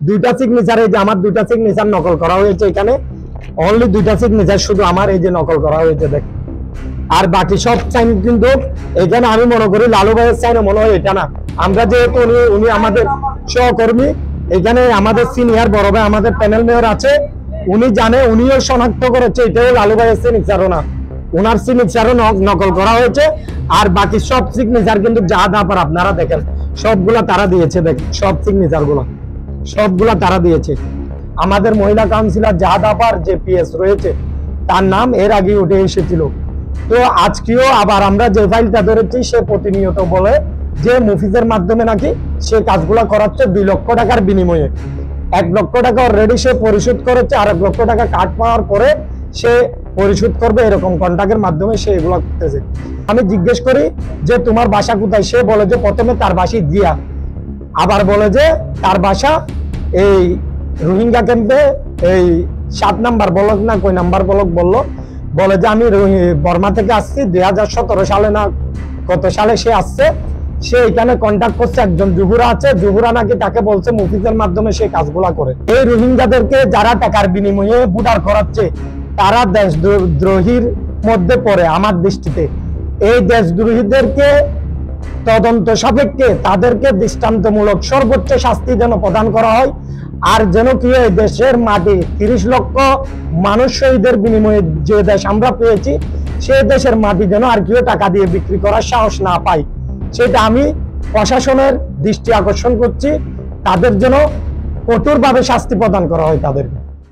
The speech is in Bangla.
দুইটা সিগনেচার, এই যে আমার দুইটা সিগনেচার নকল করা হয়েছে এখানে, অনলি দুইটা সিগনেচার শুধু আমার এই যে নকল করা হয়েছে দেখ। আর বাকি সব সাইন কিন্তু এখানে আমি মনে করি লালু ভাইয়ের সাইন মনে হয় এটা না। আমরা যেহেতু উনি আমাদের সহকর্মী, এখানে আমাদের সিনিয়র বড় ভাই আমাদের প্যানেল মেয়র আছে, উনি জানে, উনিও শনাক্ত করেছে এটাও লালু ভাইয়ের সিগনেচারও না, ওনার সিগনেচারও নকল করা হয়েছে। আর বাকি সব সিগনেচার কিন্তু যা দাপার আপনারা দেখেন সবগুলা তারা দিয়েছে, দেখেন সব সিগনেচার গুলা সবগুলা তারা দিয়েছে। আমাদের মহিলা কাউন্সিলর জাহাদ আপার যে পিএস রয়েছে তার নাম এর আগে উঠে এসেছিল। তো আজকেও আবার আমরা যে ফাইলটা ধরেছি সে প্রতিনিয়ত বলে যে মুফিজের মাধ্যমে নাকি সে কাজগুলা করাচ্ছে 2 লক্ষ টাকার বিনিময়ে। 1 লক্ষ টাকা অলরেডি সে পরিশোধ করেছে, আর 1 লক্ষ টাকা কাট পাওয়ার পরে সে পরিশোধ করবে, এরকম কন্ট্রাক্টের মাধ্যমে সে এগুলো করতেছে। আমি জিজ্ঞেস করি যে তোমার বাসা কোথায়, সে বলে যে প্রথমে তার বাসি দিয়া, আবার বলে যে তার বাসা এই রোহিঙ্গা ক্যাম্পে এই 7 নাম্বার ব্লক না কই নাম্বার ব্লক বললো, বলে যে আমি বর্মা থেকে আসছি 2017 সালে না কত সালে সে আসছে, সে এখানে কন্ট্যাক্ট করছে একজন জুহুরা আছে, জুহুরা নাকি তাকে বলছে মুফিজের মাধ্যমে সে কাজগুলা করে। এই রোহিঙ্গাদেরকে যারা টাকার বিনিময়ে ভোটার করাচ্ছে তারা দেশদ্রোহীর মধ্যে পড়ে আমার দৃষ্টিতে। এই দেশদ্রোহীদেরকে তদন্ত সাপেক্ষে তাদেরকে দৃষ্টান্তমূলক সর্বোচ্চ শাস্তি যেন প্রদান করা হয়। আর যেন কি এই দেশের মাটি 30 লক্ষ মানুষ শহীদের বিনিময়ে যে দেশ আমরা পেয়েছি, সেই দেশের মাটি যেন আর কেউ টাকা দিয়ে বিক্রি করার সাহস না পায়, সেটা আমি প্রশাসনের দৃষ্টি আকর্ষণ করছি। তাদের যেন কঠোরভাবে শাস্তি প্রদান করা হয় তাদেরকে।